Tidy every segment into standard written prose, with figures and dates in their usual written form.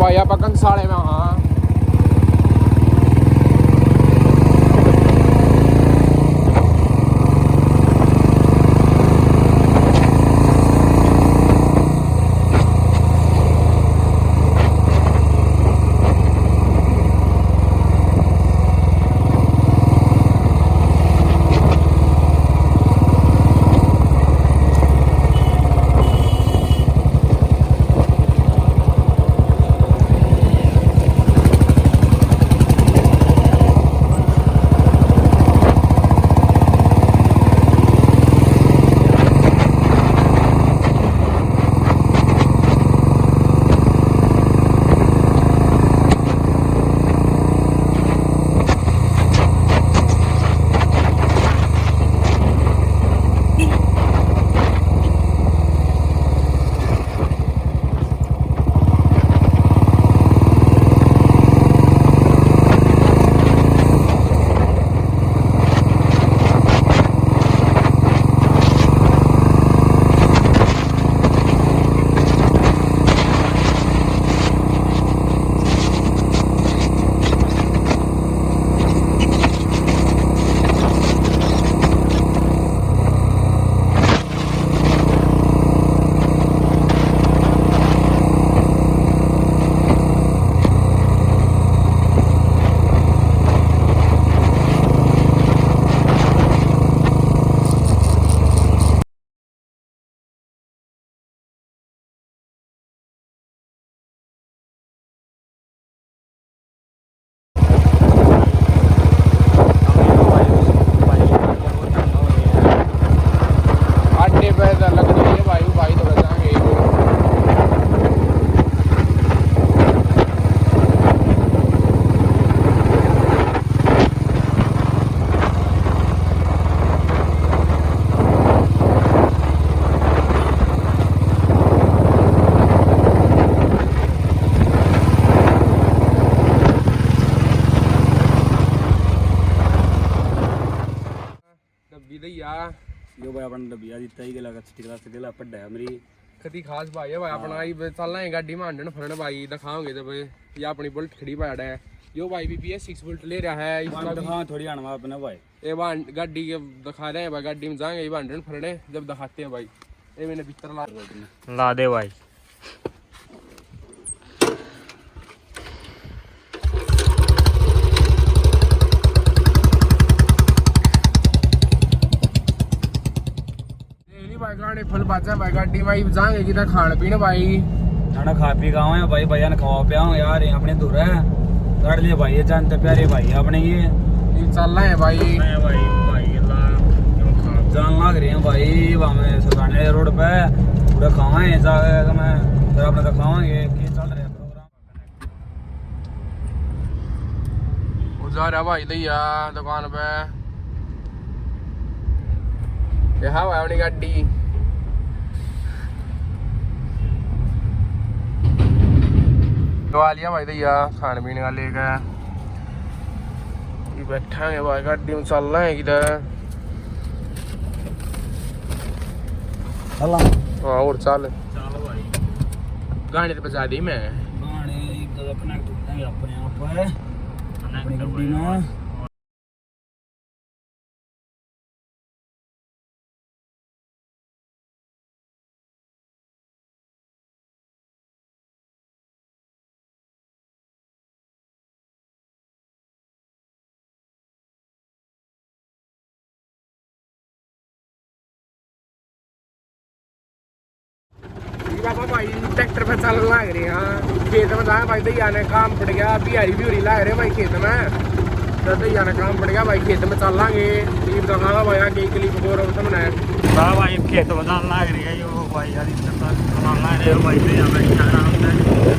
भाई आप कंसाले में। हाँ यो भाई अपन डबिया दिता ही गेला टिकला से गेला पड्डा है मेरी कति खास भाई है भाई अपना ही चलना है गाड़ी में हंडन फरन भाई दिखाओगे तो भाई ये अपनी बुलेट खड़ी बैठ है यो भाई भी 6 बुलेट ले रहा है इसका दिखा थोड़ी आना अपना भाई ये गाड़ी के दिखा रहे हैं भाई गाड़ी में जाएंगे ये हंडन फरने जब दिखाते हैं भाई ये मैंने भीतर ला दे भाई भाई गाने फुल बाजा भाई गाड़ी भाई जाएंगे किधर खान पीने भाई खाना खा पी गाँव है भाई भैया ने खवा पिया हूँ यार अपने दूर है कर लिए भाई ये जानते प्यारे भाई अपने ये चल रहे हैं भाई जान लग रही है भाई वहाँ सरकाने रोड पे पूरा खावा है जाकर मैं फिर अपने दिखावांगे कि चल रहा है प्रोग्राम जा रहा भाई दैया दुकान पे हाँ भाई अपनी गाड़ी लिया भाई दैया खाने पीने का लेकर बैठा है भाई गाड़ी में चल रहे हैं किधर हाँ और चल भाई गाने तो बजा दी मैं गाने कनेक्ट हो जाएंगे अपने आप अपनी गड्डी में भाई ट्रैक्टर पे चल लग रहे हैं खेत में जाए भाई दैया ने काम पड़ गया बिहारी बिहरी लग रहे भाई खेत में तो दैया ने काम पड़ गया भाई खेत में चल लांगे क्लिप दिखागा भाई आगे क्लिप बोर हाँ भाई खेत में जान लग रही है यो भाई यार भाई दैया बैठा आराम से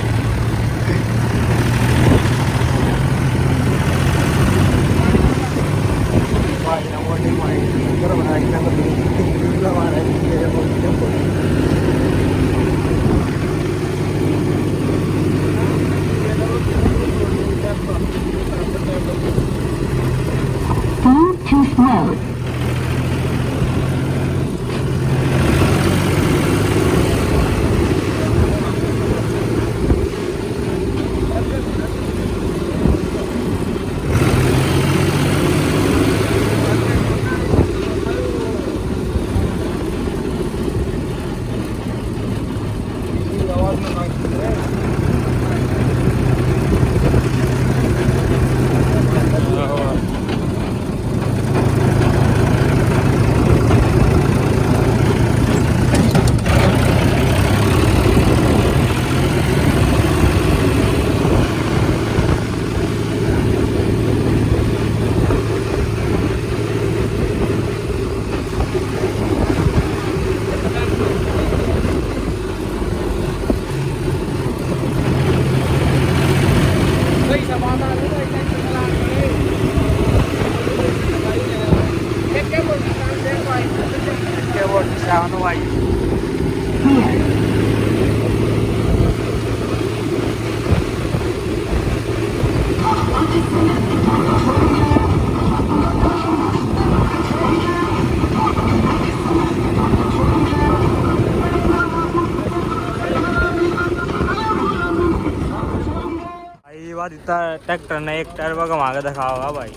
ट्रैक्टर ने एक टायर पर घुमा के दिखा होगा भाई।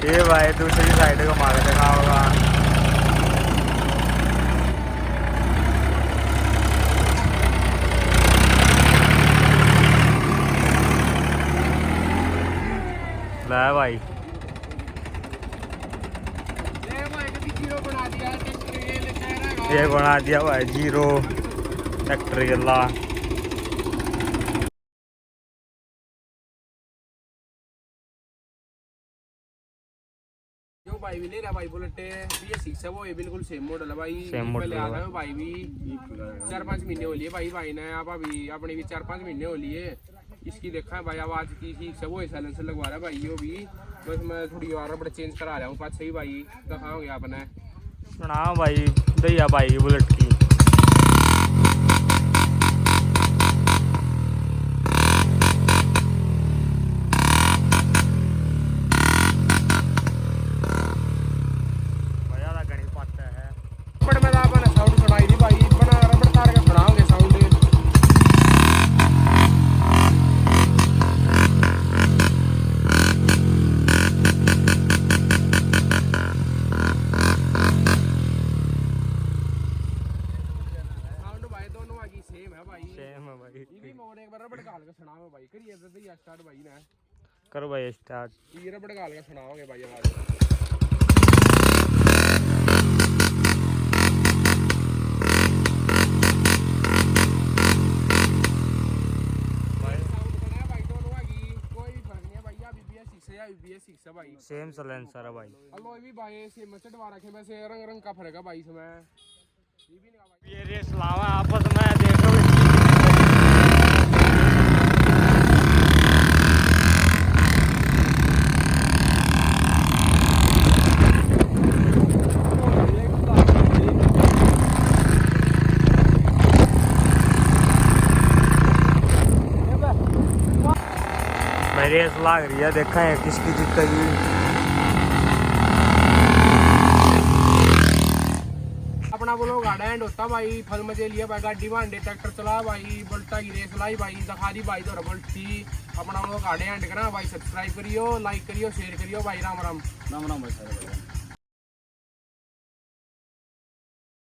ये भाई दूसरी साइड को मार देखा होगा। ले भाई ये बना दिया भाई जीरो ट्रैक्टर के ला। जो भाई भी ले रहा भाई बुलेट ये 6 है वो ये बिल्कुल सेम मॉडल है भाई। पहले आ रहा है भाई भी 4-5 महीने हो लिए भाई ने आप अभी अपने भी 4-5 महीने हो लिए। इसकी देखा है भाई आवाज की 6 है वो साइलेंसर लगवा रहा है भाई। यो भी बस मैं थोड़ी और बड़ा चेंज करा रहा हूँ पास सही भाई दिखाओगे आपने सुना भाई दैया भाई बुलेट की। करो भाई स्टार्ट। ये रबड़ गाल का सुनाओगे भाई आवाज। सेम साइलेंसर है भाई। अलो भी भाई सेम चढ़वा रखे वैसे रंग रंग का फर्क है भाई इसमें। ये रेस लावा आपस में देखो। रेस लाग रही है देखा है किसकी जीतेगी। अपना बोलो गाड़ा एंड होता भाई फल मजे लिया भाई गाड़ी बांधे ट्रैक्टर चला भाई बुलटा की रेस लाई भाई दिखा दी भाई तो बुलटी अपना बोलो गाड़े एंड करा भाई। सब्सक्राइब करियो लाइक करियो शेयर करियो भाई। राम राम भाई।